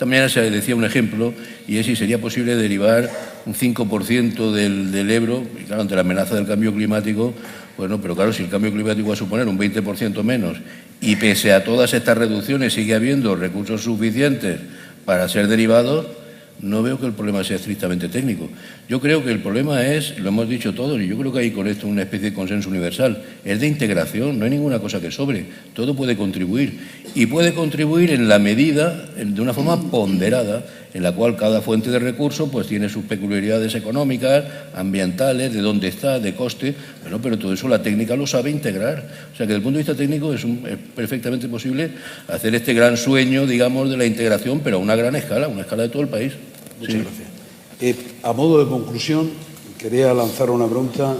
Speaker 10: Esta mañana se decía un ejemplo, y es si sería posible derivar un 5% del Ebro, y claro, ante la amenaza del cambio climático, bueno, pero claro, si el cambio climático va a suponer un 20% menos, y pese a todas estas reducciones sigue habiendo recursos suficientes para ser derivados, no veo que el problema sea estrictamente técnico. Yo creo que el problema es, lo hemos dicho todos, y yo creo que hay con esto una especie de consenso universal, es de integración, no hay ninguna cosa que sobre, todo puede contribuir. Y puede contribuir en la medida, de una forma ponderada, en la cual cada fuente de recurso pues tiene sus peculiaridades económicas, ambientales, de dónde está, de coste, bueno, pero todo eso la técnica lo sabe integrar. O sea que desde el punto de vista técnico es perfectamente posible hacer este gran sueño, digamos, de la integración, pero a una gran escala, una escala de todo el país.
Speaker 5: Muchas gracias. A modo de conclusión, quería lanzar una pregunta,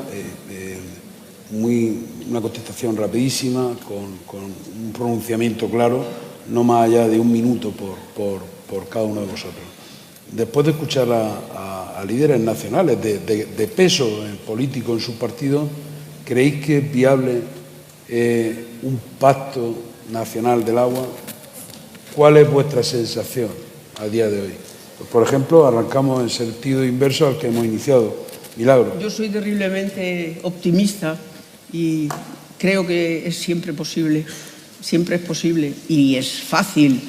Speaker 5: una contestación rapidísima, con un pronunciamiento claro, no más allá de 1 minuto por cada uno de vosotros. Después de escuchar a líderes nacionales de peso político en sus partidos, ¿creéis que es viable un pacto nacional del agua? ¿Cuál es vuestra sensación a día de hoy? Pues, por ejemplo, arrancamos en sentido inverso al que hemos iniciado. Milagro.
Speaker 11: Yo soy terriblemente optimista y creo que es siempre posible y es fácil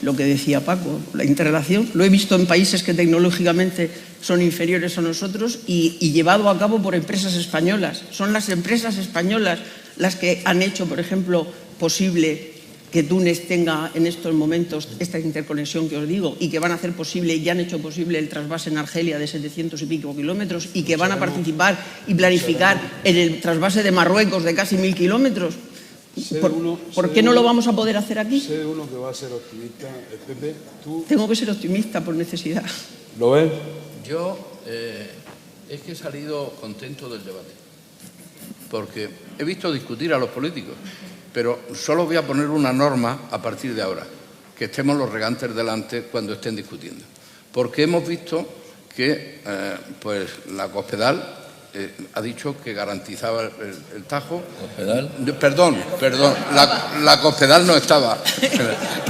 Speaker 11: lo que decía Paco, la integración. Lo he visto en países que tecnológicamente son inferiores a nosotros y llevado a cabo por empresas españolas. Son las empresas españolas las que han hecho, por ejemplo, posible que Túnez tenga en estos momentos esta interconexión que os digo y que van a hacer posible y han hecho posible el trasvase en Argelia de 700 y pico kilómetros y que van a participar y planificar en el trasvase de Marruecos de casi 1000 kilómetros. ¿Por qué no lo vamos a poder hacer aquí?
Speaker 5: Sé uno que va a ser optimista. Pepe, tú...
Speaker 11: Tengo que ser optimista por necesidad.
Speaker 5: ¿Lo ves?
Speaker 1: Yo es que he salido contento del debate, porque he visto discutir a los políticos, pero solo voy a poner una norma a partir de ahora, que estemos los regantes delante cuando estén discutiendo. Porque hemos visto que pues la Cospedal ha dicho que garantizaba el Tajo.
Speaker 10: ¿Cospedal?
Speaker 1: Perdón, la Cospedal no estaba.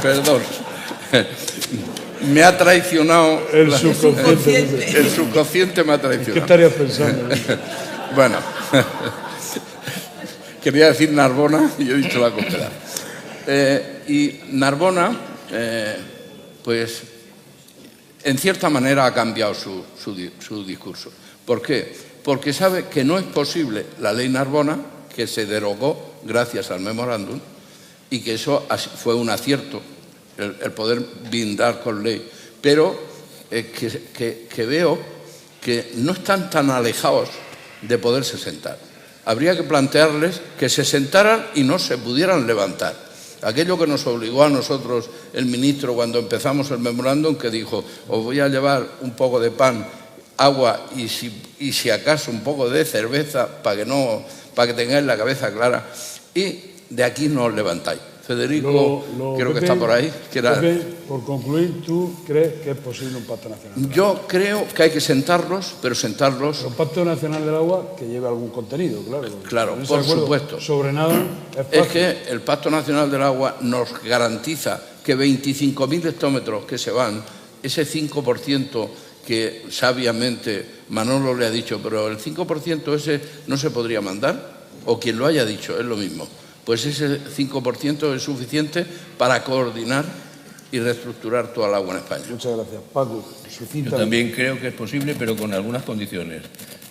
Speaker 1: Perdón. Me ha traicionado.
Speaker 5: El subconsciente.
Speaker 1: El subconsciente me ha traicionado.
Speaker 5: ¿Qué estarías pensando?
Speaker 1: Bueno. Quería decir Narbona y he dicho la Cospedal. Y Narbona, pues, en cierta manera ha cambiado su discurso. ¿Por qué? Porque sabe que no es posible la ley Narbona, que se derogó gracias al memorándum, y que eso fue un acierto, el poder blindar con ley. Pero que veo que no están tan alejados de poderse sentar. Habría que plantearles que se sentaran y no se pudieran levantar. Aquello que nos obligó a nosotros el ministro cuando empezamos el memorándum, que dijo, os voy a llevar un poco de pan, agua y si acaso un poco de cerveza para que tengáis la cabeza clara, y de aquí no os levantáis. Federico, creo que está por ahí.
Speaker 5: Pepe, por concluir, ¿tú crees que es posible un pacto nacional?
Speaker 1: Yo creo que hay que sentarlos, pero sentarlos...
Speaker 5: Un pacto nacional del agua que lleve algún contenido, claro.
Speaker 1: Claro, por supuesto.
Speaker 5: Sobre nada
Speaker 1: es que el Pacto Nacional del Agua nos garantiza que 25.000 hectómetros que se van, ese 5% que sabiamente Manolo le ha dicho, pero el 5% ese no se podría mandar, o quien lo haya dicho, es lo mismo. Pues ese 5% es suficiente para coordinar y reestructurar toda el agua en España.
Speaker 5: Muchas gracias. Paco,
Speaker 10: yo también creo que es posible, pero con algunas condiciones,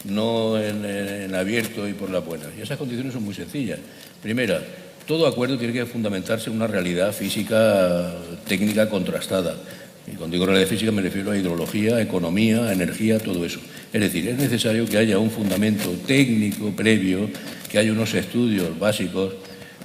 Speaker 10: no en abierto y por la buena. Y esas condiciones son muy sencillas. Primera, todo acuerdo tiene que fundamentarse en una realidad física técnica contrastada. Y cuando digo realidad física me refiero a hidrología, economía, energía, todo eso. Es decir, es necesario que haya un fundamento técnico previo, que haya unos estudios básicos,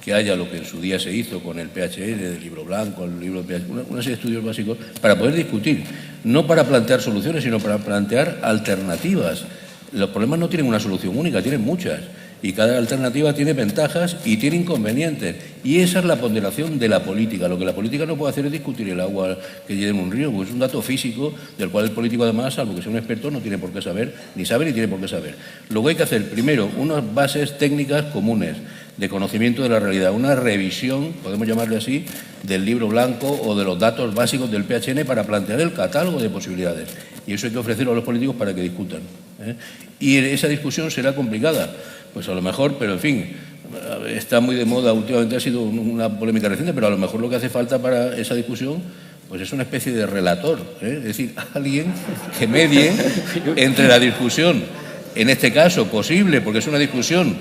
Speaker 10: que haya lo que en su día se hizo con el PHR, el libro blanco, el libro PHR, una serie de estudios básicos para poder discutir, no para plantear soluciones, sino para plantear alternativas. Los problemas no tienen una solución única, tienen muchas, y cada alternativa tiene ventajas y tiene inconvenientes, y esa es la ponderación de la política. Lo que la política no puede hacer es discutir el agua que lleva en un río, porque es un dato físico del cual el político, además, salvo que sea un experto, no tiene por qué saber, ni sabe ni tiene por qué saber. Luego hay que hacer, primero, unas bases técnicas comunes. de conocimiento de la realidad, una revisión, podemos llamarle así, del libro blanco o de los datos básicos del PHN para plantear el catálogo de posibilidades. Y eso hay que ofrecerlo a los políticos para que discutan. Y esa discusión será complicada, pues a lo mejor, pero en fin, está muy de moda, últimamente ha sido una polémica reciente, pero a lo mejor lo que hace falta para esa discusión pues es una especie de relator, es decir, alguien que medie entre la discusión, en este caso posible, porque es una discusión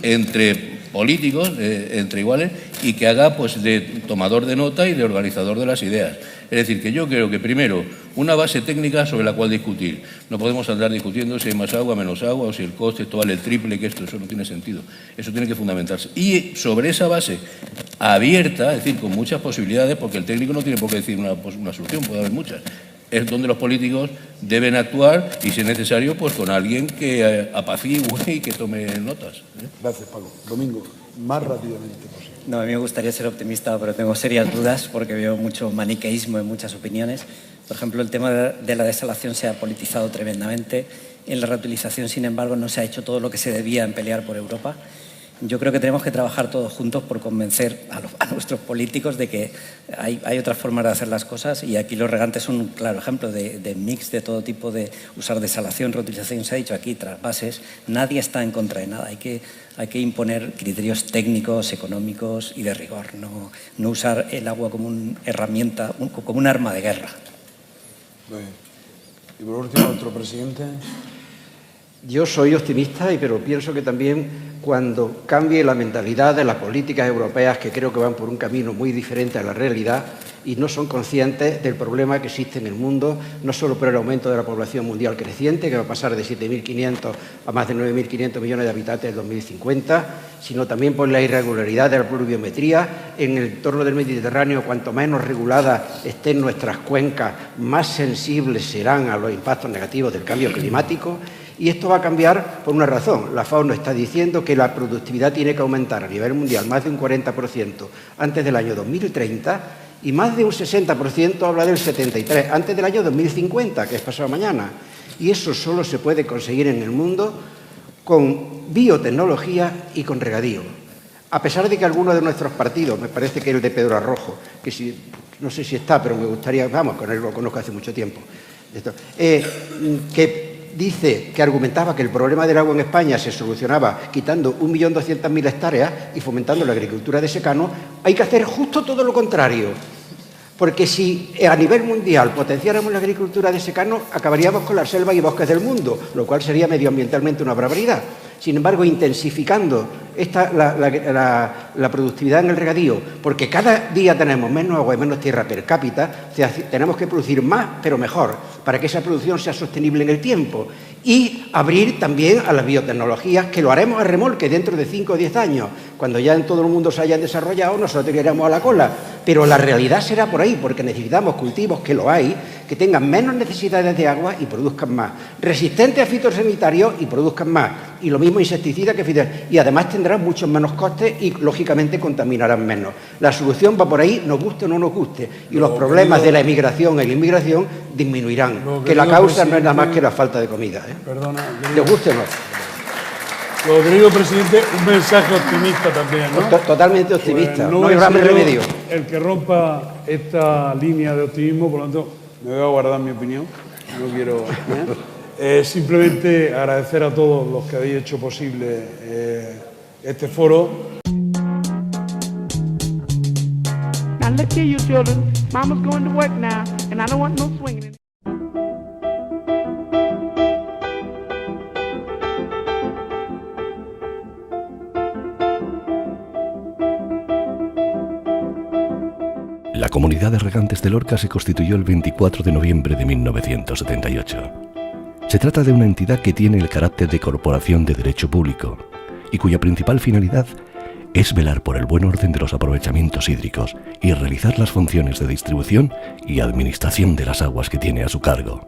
Speaker 10: entre políticos, entre iguales, y que haga pues de tomador de nota y de organizador de las ideas. Es decir, que yo creo que primero una base técnica sobre la cual discutir. No podemos andar discutiendo si hay más agua, menos agua, o si el coste esto vale el triple, que eso no tiene sentido. Eso tiene que fundamentarse. Y sobre esa base abierta, es decir, con muchas posibilidades, porque el técnico no tiene por qué decir una solución, puede haber muchas. Es donde los políticos deben actuar y, si es necesario, pues con alguien que apacigüe y que tome notas.
Speaker 5: Gracias, Paco. Domingo, más rápidamente posible.
Speaker 9: No, a mí me gustaría ser optimista, pero tengo serias dudas porque veo mucho maniqueísmo en muchas opiniones. Por ejemplo, el tema de la desalación se ha politizado tremendamente. En la reutilización, sin embargo, no se ha hecho todo lo que se debía en pelear por Europa. Yo creo que tenemos que trabajar todos juntos por convencer a nuestros políticos de que hay otras formas de hacer las cosas, y aquí los regantes son un claro ejemplo de mix de todo tipo, de usar desalación, reutilización, se ha dicho aquí, trasvases. Nadie está en contra de nada, hay que imponer criterios técnicos, económicos y de rigor, no usar el agua como una herramienta, como un arma de guerra.
Speaker 5: Bien. Y por último, nuestro presidente.
Speaker 8: Yo soy optimista, pero pienso que también cuando cambie la mentalidad de las políticas europeas, que creo que van por un camino muy diferente a la realidad y no son conscientes del problema que existe en el mundo, no solo por el aumento de la población mundial creciente, que va a pasar de 7.500 a más de 9.500 millones de habitantes en 2050, sino también por la irregularidad de la pluviometría. En el entorno del Mediterráneo, cuanto menos reguladas estén nuestras cuencas, más sensibles serán a los impactos negativos del cambio climático. Y esto va a cambiar por una razón. La FAO nos está diciendo que la productividad tiene que aumentar a nivel mundial más de un 40% antes del año 2030 y más de un 60% habla del 73% antes del año 2050, que es pasado mañana. Y eso solo se puede conseguir en el mundo con biotecnología y con regadío. A pesar de que algunos de nuestros partidos, me parece que el de Pedro Arrojo, que si, no sé si está, pero me gustaría, vamos, con él lo conozco hace mucho tiempo, que dice que argumentaba que el problema del agua en España se solucionaba quitando 1.200.000 hectáreas y fomentando la agricultura de secano, hay que hacer justo todo lo contrario. Porque si a nivel mundial potenciáramos la agricultura de secano, acabaríamos con las selvas y bosques del mundo, lo cual sería medioambientalmente una barbaridad. Sin embargo, intensificando la productividad en el regadío, porque cada día tenemos menos agua y menos tierra per cápita, tenemos que producir más, pero mejor, para que esa producción sea sostenible en el tiempo. Y abrir también a las biotecnologías, que lo haremos a remolque dentro de 5 o 10 años. Cuando ya en todo el mundo se hayan desarrollado, nosotros iremos a la cola. Pero la realidad será por ahí, porque necesitamos cultivos, que lo hay, que tengan menos necesidades de agua y produzcan más. Resistentes a fitosanitarios y produzcan más. Y lo mismo insecticidas que fitosanitarios. Y además tendrán muchos menos costes y, lógicamente, contaminarán menos. La solución va por ahí, nos guste o no nos guste. Y los problemas de la emigración y la inmigración disminuirán. Que la causa no es nada más que la falta de comida.
Speaker 5: Perdona.
Speaker 8: ¿Les guste o no?
Speaker 5: Lo querido presidente, un mensaje optimista también, ¿no?
Speaker 8: Totalmente optimista,
Speaker 5: Pues
Speaker 8: no hay más remedio.
Speaker 5: El que rompa esta línea de optimismo, por lo tanto, me voy a guardar mi opinión, no quiero... simplemente agradecer a todos los que habéis hecho posible este foro.
Speaker 12: Now look here, you children. Mama's going to work now, and I don't want no swinging.
Speaker 2: La Comunidad de Regantes de Lorca se constituyó el 24 de noviembre de 1978. Se trata de una entidad que tiene el carácter de corporación de derecho público y cuya principal finalidad es velar por el buen orden de los aprovechamientos hídricos y realizar las funciones de distribución y administración de las aguas que tiene a su cargo.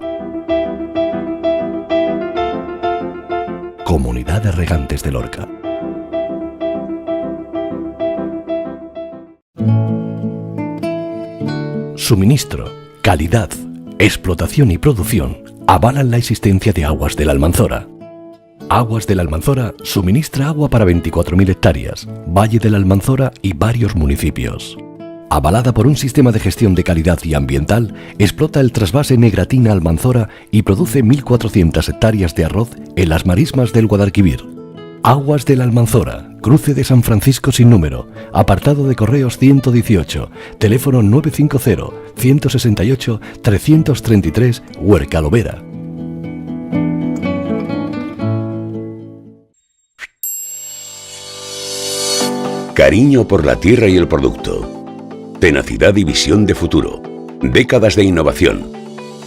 Speaker 2: Comunidad de Regantes de Lorca. Suministro, calidad, explotación y producción avalan la existencia de Aguas de la Almanzora. Aguas de la Almanzora suministra agua para 24.000 hectáreas, Valle de la Almanzora y varios municipios. Avalada por un sistema de gestión de calidad y ambiental, explota el trasvase Negratina-Almanzora y produce 1.400 hectáreas de arroz en las marismas del Guadalquivir. Aguas de la Almanzora, cruce de San Francisco sin número, apartado de correos 118, teléfono 950-168-333, Huerca Lovera.
Speaker 3: Cariño por la tierra y el producto. Tenacidad y visión de futuro. Décadas de innovación.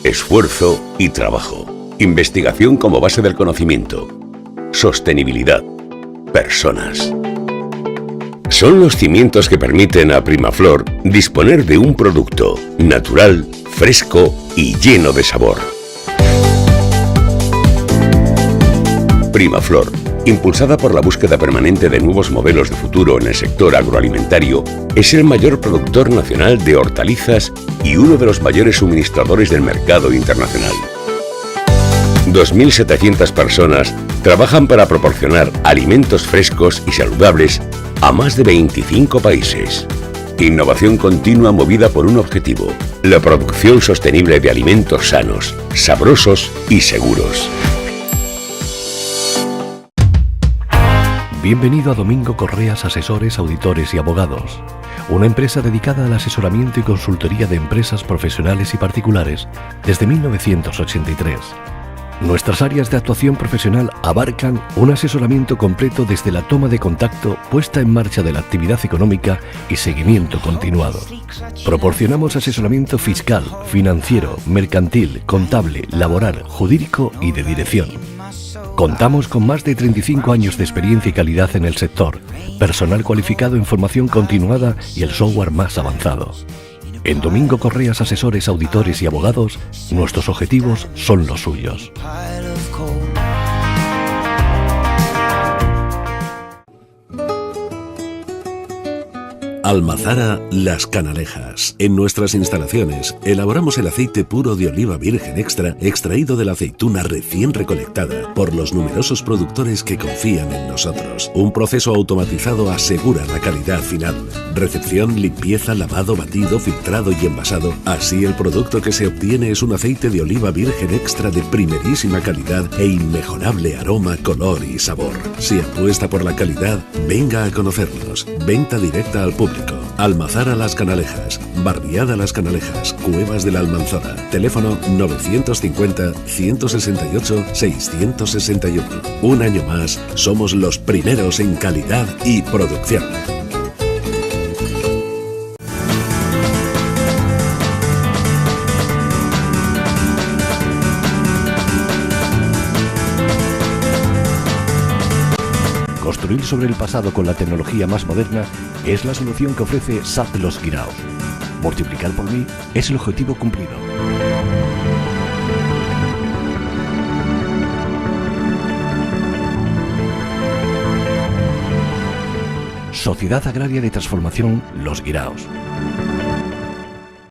Speaker 3: Esfuerzo y trabajo. Investigación como base del conocimiento. Sostenibilidad. Personas. Son los cimientos que permiten a Primaflor disponer de un producto natural, fresco y lleno de sabor. Primaflor, impulsada por la búsqueda permanente de nuevos modelos de futuro en el sector agroalimentario, es el mayor productor nacional de hortalizas y uno de los mayores suministradores del mercado internacional. 2.700 personas trabajan para proporcionar alimentos frescos y saludables a más de 25 países. Innovación continua movida por un objetivo: la producción sostenible de alimentos sanos, sabrosos y seguros.
Speaker 2: Bienvenido a Domingo Correas Asesores, Auditores y Abogados, una empresa dedicada al asesoramiento y consultoría de empresas profesionales y particulares desde 1983. Nuestras áreas de actuación profesional abarcan un asesoramiento completo desde la toma de contacto, puesta en marcha de la actividad económica y seguimiento continuado. Proporcionamos asesoramiento fiscal, financiero, mercantil, contable, laboral, jurídico y de dirección. Contamos con más de 35 años de experiencia y calidad en el sector, personal cualificado en formación continuada y el software más avanzado. En Domingo Correas Asesores, Auditores y Abogados, nuestros objetivos son los suyos.
Speaker 4: Almazara Las Canalejas. En nuestras instalaciones elaboramos el aceite puro de oliva virgen extra extraído de la aceituna recién recolectada por los numerosos productores que confían en nosotros. Un proceso automatizado asegura la calidad final. Recepción, limpieza, lavado, batido, filtrado y envasado. Así el producto que se obtiene es un aceite de oliva virgen extra de primerísima calidad e inmejorable aroma, color y sabor. Si apuesta por la calidad, venga a conocernos. Venta directa al público. Almazara Las Canalejas, Barriada Las Canalejas, Cuevas de la Almanzora. Teléfono 950-168-661. Un año más, somos los primeros en calidad y producción.
Speaker 2: Construir sobre el pasado con la tecnología más moderna es la solución que ofrece SAP Los Guiraos. Multiplicar por 1000 es el objetivo cumplido. Sociedad Agraria de Transformación Los Guiraos.